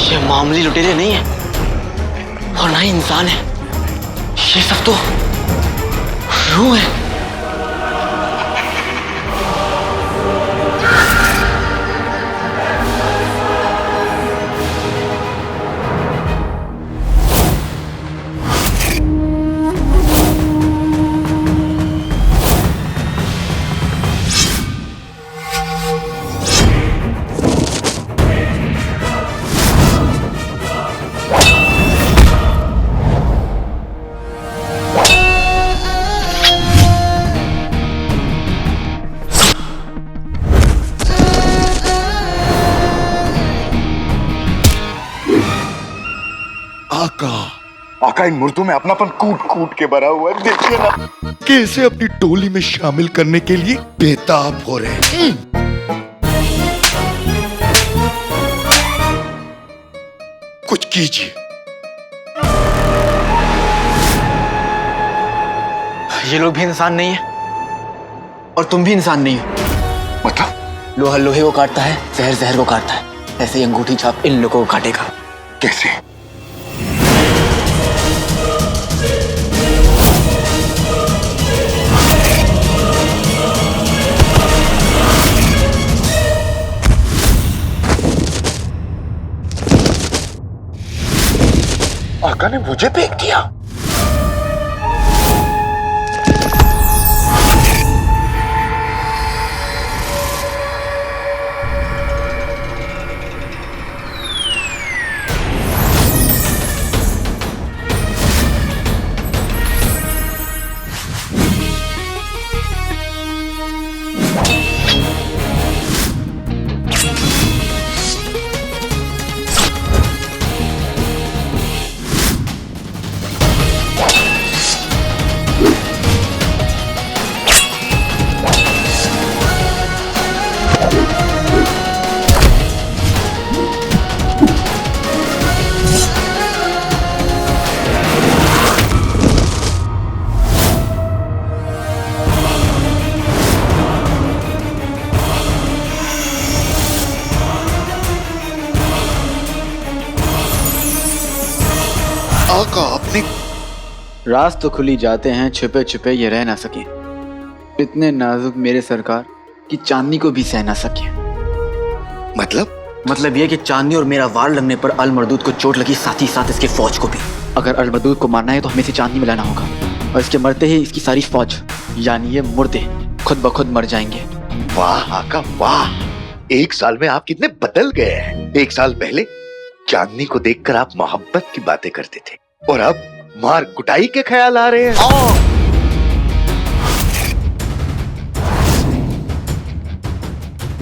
ये मामूली लुटेरे नहीं है और ना ही इंसान है, ये सब तो रूह है। आका इन मुर्दों में अपनापन कूट कूट के भरा हुआ है, देखिए ना कैसे अपनी टोली में शामिल करने के लिए बेताब हो रहे हैं। कुछ कीजिए। ये लोग भी इंसान नहीं है और तुम भी इंसान नहीं हो। मतलब लोहा लोहे को काटता है, जहर जहर को काटता है, ऐसे ही अंगूठी छाप इन लोगों को काटेगा। कैसे? आका ने मुझे फेंक दिया। आका आपने राज तो खुली जाते हैं, छुपे छुपे ये रह ना सके। इतने नाजुक मेरे सरकार कि चांदनी को भी सह ना सके। मतलब ये कि चांदनी और मेरा वार लगने पर अल मरदूद को चोट लगी, साथ ही साथ इसके फौज को भी। अगर अल मरदूद को मारना है तो हमें इसे चांदनी में लाना होगा और इसके मरते ही इसकी सारी फौज यानी ये मुर्दे खुद ब खुद मर जाएंगे। वाह आका वाह, 1 साल में आप कितने बदल गए हैं। 1 साल पहले चांदनी को देखकर आप मोहब्बत की बातें करते थे और अब मार कुटाई के ख्याल आ रहे हैं।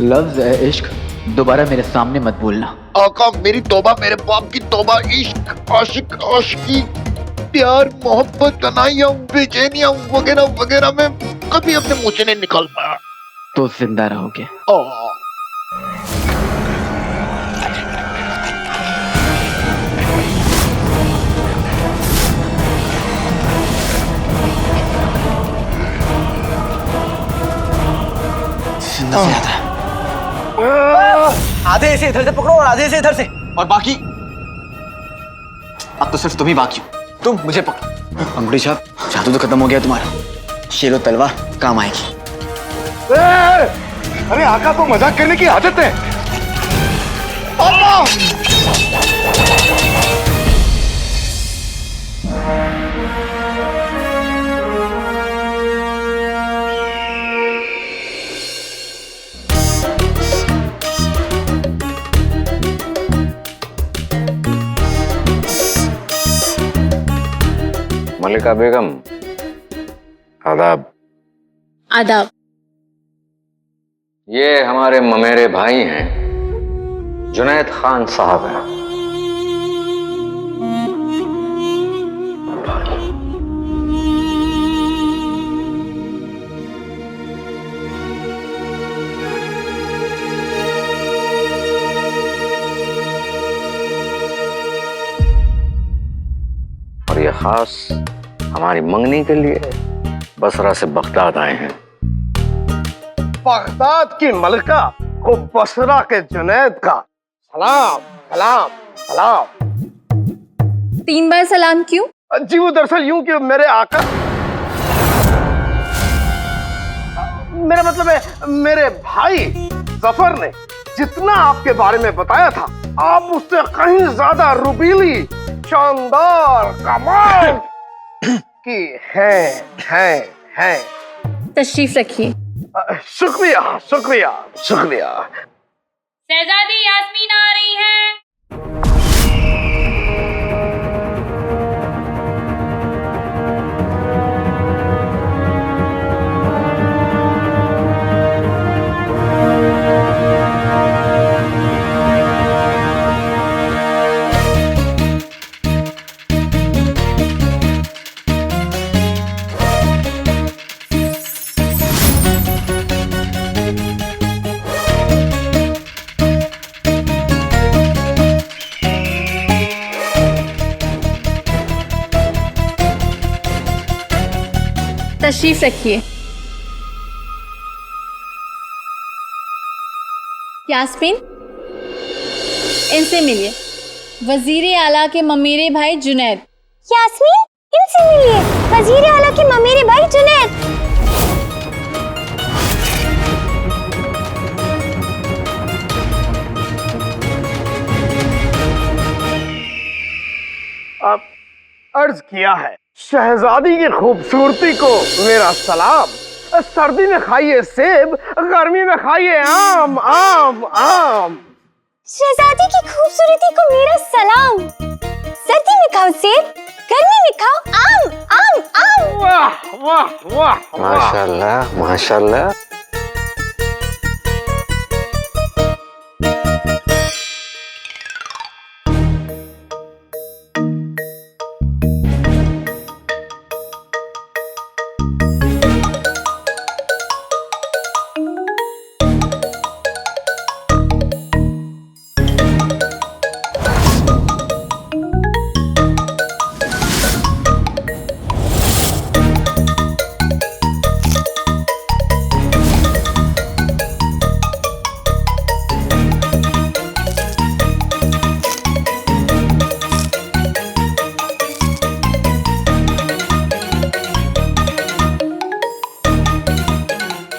लफ्ज है इश्क, दोबारा मेरे सामने मत बोलना। आका मेरी तौबा, मेरे बाप की तौबा। इश्क, आशिक, आशिकी, प्यार, मोहब्बत, कनाइयां, बेचैनियां वगैरह वगैरह में कभी अपने मुंह से नहीं निकल पाया। तो जिंदा रहोगे। जिंदा से आता है। आधे से इधर से पकड़ो और आधे से इधर से, और बाकी अब तो सिर्फ तुम ही बाकी हो। तुम मुझे पकड़ो। अंगूठी छाप, जादू तो खत्म हो गया तुम्हारा। शेरो तलवार काम आएगी। अरे आका को मजाक करने की आदत है। मलिका बेगम, आदाब। आदाब। ये हमारे ममेरे भाई हैं, जुनैद खान साहब हैं। ये खास हमारी मंगनी के लिए बसरा से बगदाद आए हैं। बगदाद की मलका को बसरा के जुनैद का सलाम सलाम सलाम। 3 बार सलाम क्यों? जी वो दरअसल यूं कि मेरे आका, मेरा मतलब है मेरे भाई जफर ने जितना आपके बारे में बताया था, आप उससे कहीं ज्यादा रुबीली, शानदार, कमाल की हैं। तशरीफ रखिए। शुक्रिया शुक्रिया शुक्रिया। शहजादी यास्मीन आ रही है। तशरीफ रखिए। यास्मीन, इनसे मिलिए। वजीर आला के ममेरे भाई जुनैद। यास्मीन, इनसे मिलिए। वजीर आला के ममेरे भाई जुनैद। अब अर्ज किया है, शहजादी की खूबसूरती को मेरा सलाम। सर्दी में खाइए सेब, गर्मी में खाइए आम आम आम। शहजादी की खूबसूरती को मेरा सलाम। सर्दी में खाओ सेब, गर्मी में खाओ आम आम आम। वाह वाह वाह वाह। माशाल्लाह माशाल्लाह।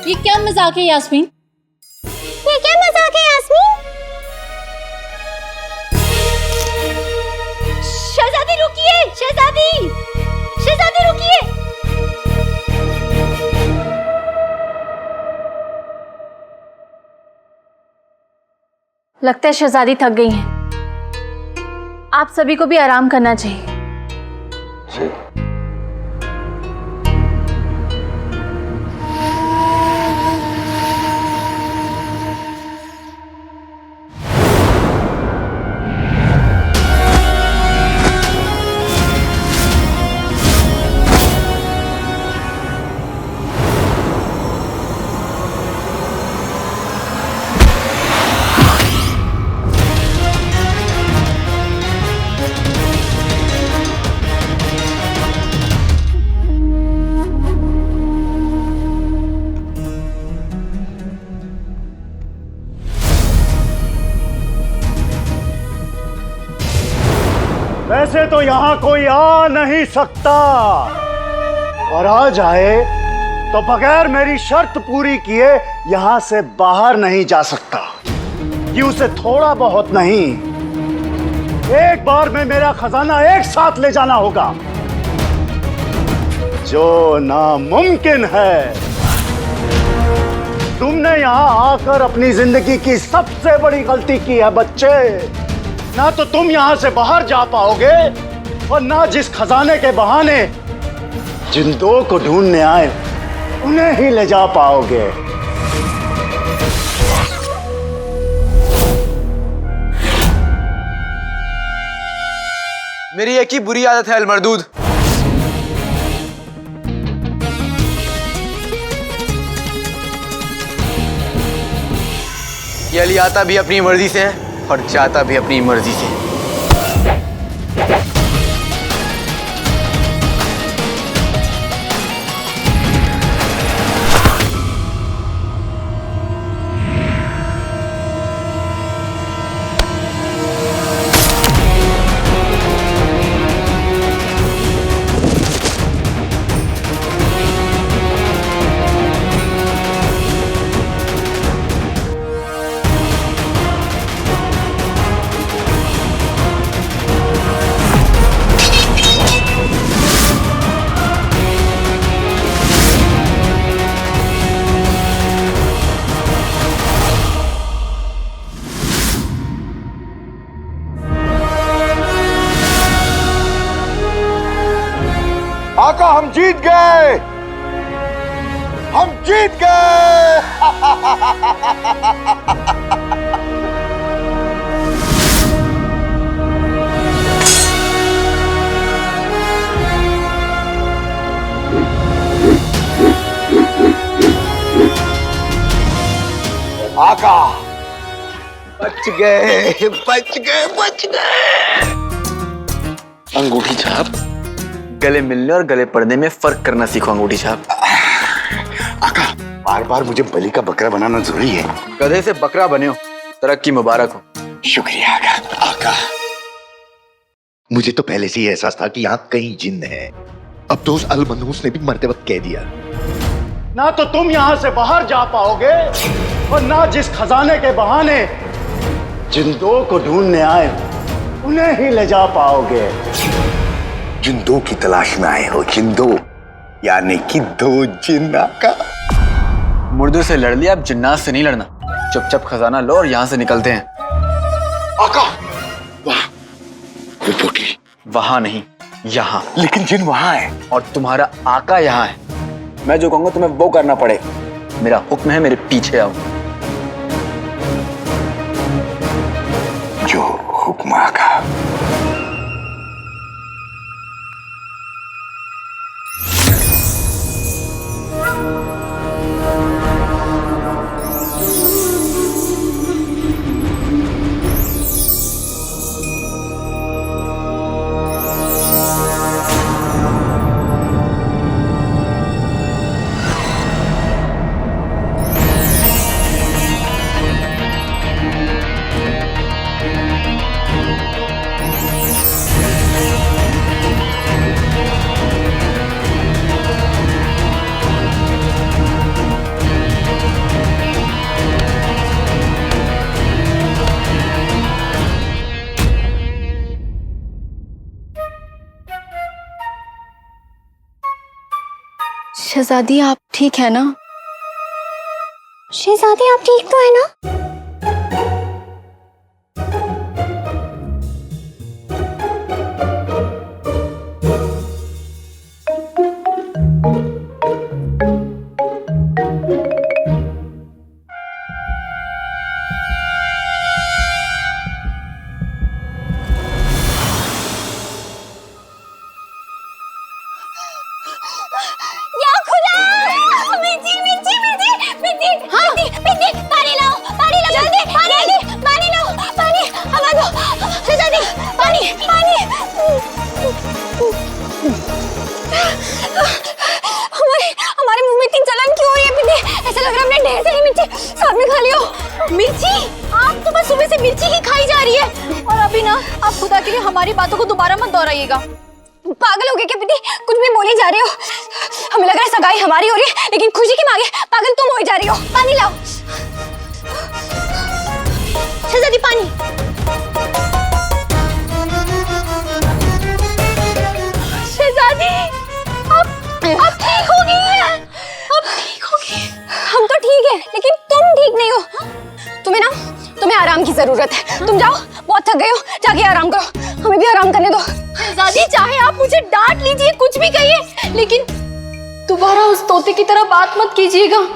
ये क्या मजाक है यास्मीन? ये क्या मजाक है यास्मीन? शहजादी रुकिए, शहजादी, शहजादी रुकिए। लगता है शहजादी थक गई हैं। आप सभी को भी आराम करना चाहिए। जी। वैसे तो यहाँ कोई आ नहीं सकता, और आ जाए तो बगैर मेरी शर्त पूरी किए यहाँ से बाहर नहीं जा सकता। क्यों से थोड़ा बहुत नहीं, एक बार में मेरा खजाना एक साथ ले जाना होगा, जो नामुमकिन है। तुमने यहाँ आकर अपनी जिंदगी की सबसे बड़ी गलती की है बच्चे। ना तो तुम यहां से बाहर जा पाओगे, और ना जिस खजाने के बहाने जिन दो को ढूंढने आए उन्हें ही ले जा पाओगे। मेरी एक ही बुरी आदत है अलमरदूद। ये अली आता भी अपनी मर्जी से है और जाता भी अपनी मर्जी से। आका हम जीत गए, हम जीत गए। आका बच गए, बच गए, बच गए। अंगूठी छाप, गले मिलने और गले पड़ने में फर्क करना सीखो अंगूठी छाप। आका बार बार मुझे बलि का बकरा बनाना जरूरी है। गधे से बकरा बने हो, तरक्की मुबारक हो। शुक्रिया आका। आका मुझे तो पहले से ही एहसास था कि यहाँ कहीं जिन्न है। अब तो उस अलमनूस ने भी मरते वक्त कह दिया। ना तो तुम यहां से बाहर जा पाओगे और ना जिस खजाने के बहाने जिन दो को ढूंढने आए हो उन्हें ही ले जा पाओगे। जिन दो की तलाश में आए हो, जिन दो यानी कि दो जिन्न। आका मुर्दों से लड़ लिया, अब जिन्नात से नहीं लड़ना। चुपचाप खजाना लो और यहाँ से निकलते हैं। आका वाह, वो पोटली वहां नहीं, यहाँ। लेकिन जिन वहां है और तुम्हारा आका यहाँ है। मैं जो कहूंगा तुम्हें वो करना पड़े। मेरा हुक्म है, मेरे पीछे आओ। जो हुक्म आका। शहजादी आप ठीक है ना? शहजादी आप ठीक तो है ना? हमारे मुंह में इतनी जलन क्यों हो रही है पिंडी? ऐसा लग रहा है हमने ढेर सारी मिर्ची साथ में खा लियो। मिर्ची? आप तो बस सुबह से मिर्ची ही खाई जा रही है। और अभी ना आप खुदा के लिए हमारी बातों को दोबारा मत दोहराइएगा। पागल हो गए क्या पिंडी? कुछ भी बोली जा रही हो। हमें लग रहा है सगाई हमारी हो रही है, लेकिन खुशी के मांगे पागल तुम हो जा रही हो। पानी लाओ शहजादी, पानी। शहजादी आप ठीक हो गई हैं? आप ठीक हो गई? हम तो ठीक है, लेकिन तुम ठीक नहीं हो। तुम्हें आराम की जरूरत है। तुम जाओ, बहुत थक गए हो, जाके आराम करो। हमें भी आराम करने दो। शहजादी चाहे आप मुझे डांट लीजिए, कुछ भी कहिए, लेकिन दोबारा उस तोते की तरह बात मत कीजिएगा।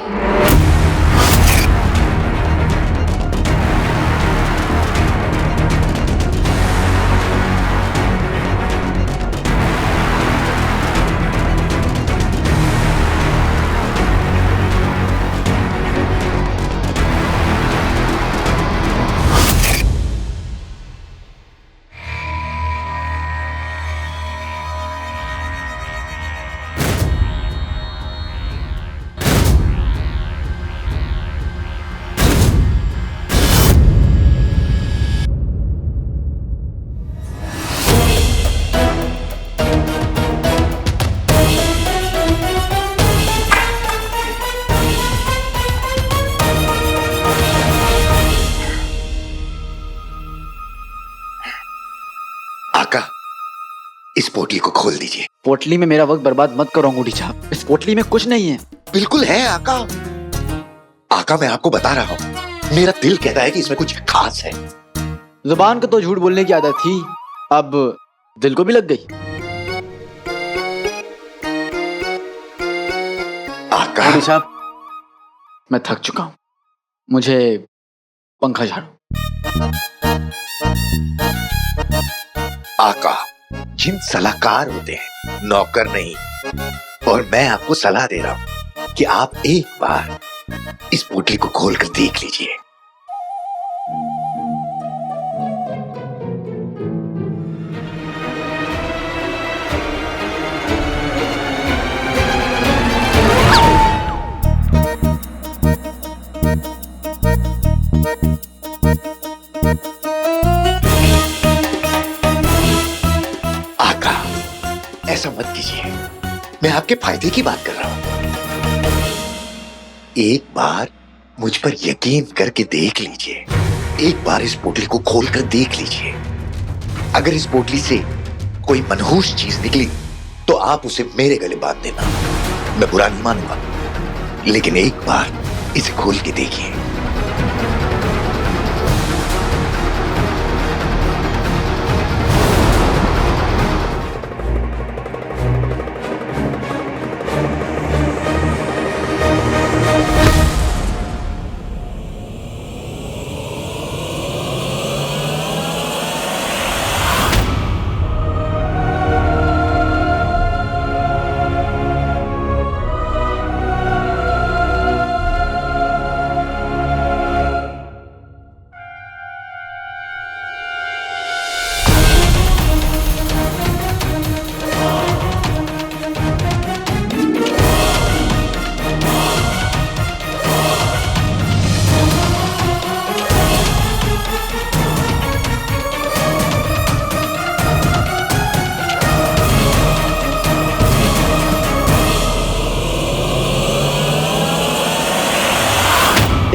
आका इस पोटली को खोल दीजिए। पोटली में मेरा वक्त बर्बाद मत करो अंगूठी छाप। इस पोटली में कुछ नहीं है। बिल्कुल है आका। आका मैं आपको बता रहा हूँ, मेरा दिल कहता है कि इसमें कुछ खास है। जुबान को तो झूठ बोलने की आदत थी, अब दिल को भी लग गई। आका। मोदी साहब, मैं थक चुका हूं, मुझे पंखा झाड़ो। आका, जिन सलाहकार होते हैं, नौकर नहीं। और मैं आपको सलाह दे रहा हूं कि आप एक बार इस पोटली को खोलकर देख लीजिए। आका, ऐसा मत कीजिए, मैं आपके फायदे की बात कर रहा हूं। एक बार मुझ पर यकीन करके देख लीजिए। एक बार इस पोटली को खोलकर देख लीजिए। अगर इस पोटली से कोई मनहूस चीज निकली तो आप उसे मेरे गले बांध देना, मैं बुरा नहीं मानूंगा। लेकिन एक बार इसे खोल के देखिए।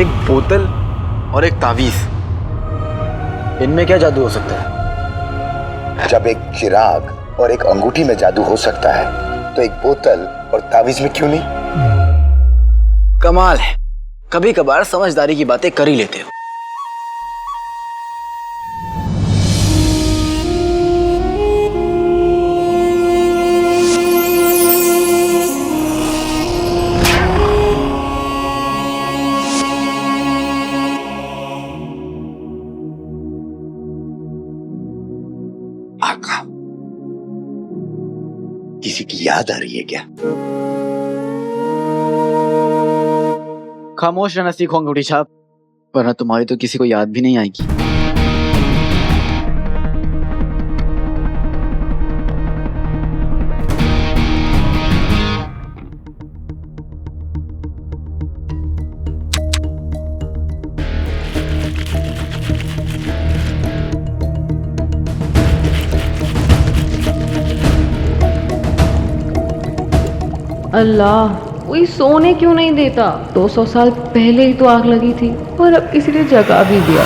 एक बोतल और एक तावीज, इनमें क्या जादू हो सकता है? जब एक चिराग और एक अंगूठी में जादू हो सकता है तो एक बोतल और तावीज में क्यों नहीं? कमाल है, कभी कभार समझदारी की बातें कर ही लेते हो। आका, किसी की याद आ रही है क्या? खामोश रहना सीखो अंगूठी छाप, वरना तुम्हारी तो किसी को याद भी नहीं आएगी। अल्लाह, कोई सोने क्यों नहीं देता? 200 साल पहले ही तो आग लगी थी और अब किसी ने जगा भी दिया।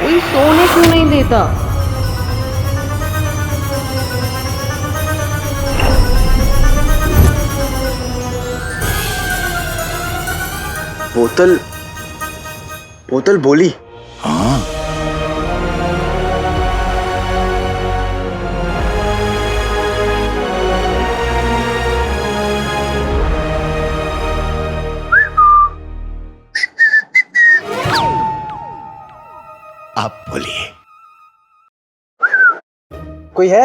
कोई सोने क्यों नहीं देता? बोतल बोतल बोली। हाँ, आप बोलिए। कोई है?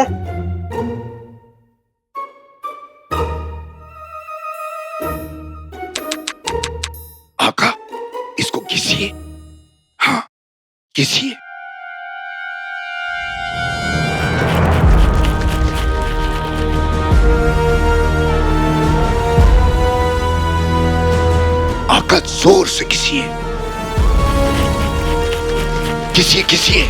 आका, इसको घिसिए। हाँ, घिसिए। आका, जोर से घिसिए। घिसिए घिसिए।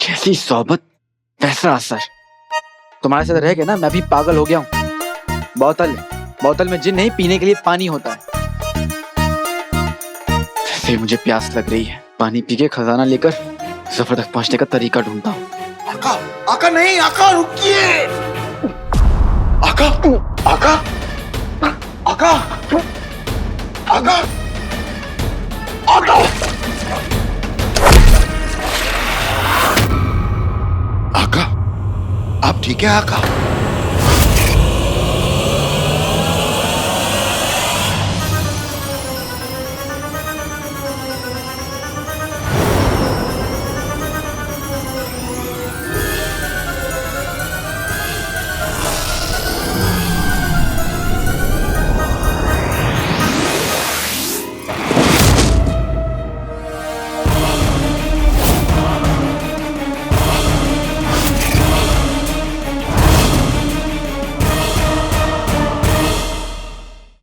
जैसी सोबत वैसा असर। तुम्हारे साथ रह के ना मैं भी पागल हो गया हूँ। बोतल में जिन नहीं, पीने के लिए पानी होता है। जैसे मुझे प्यास लग रही है, पानी पी के खजाना लेकर सफर तक पहुंचने का तरीका ढूंढता हूँ। आका, आका नहीं, आका रुकिए। आका, आका, आका, आका, आका, आका, आप ठीक है आका?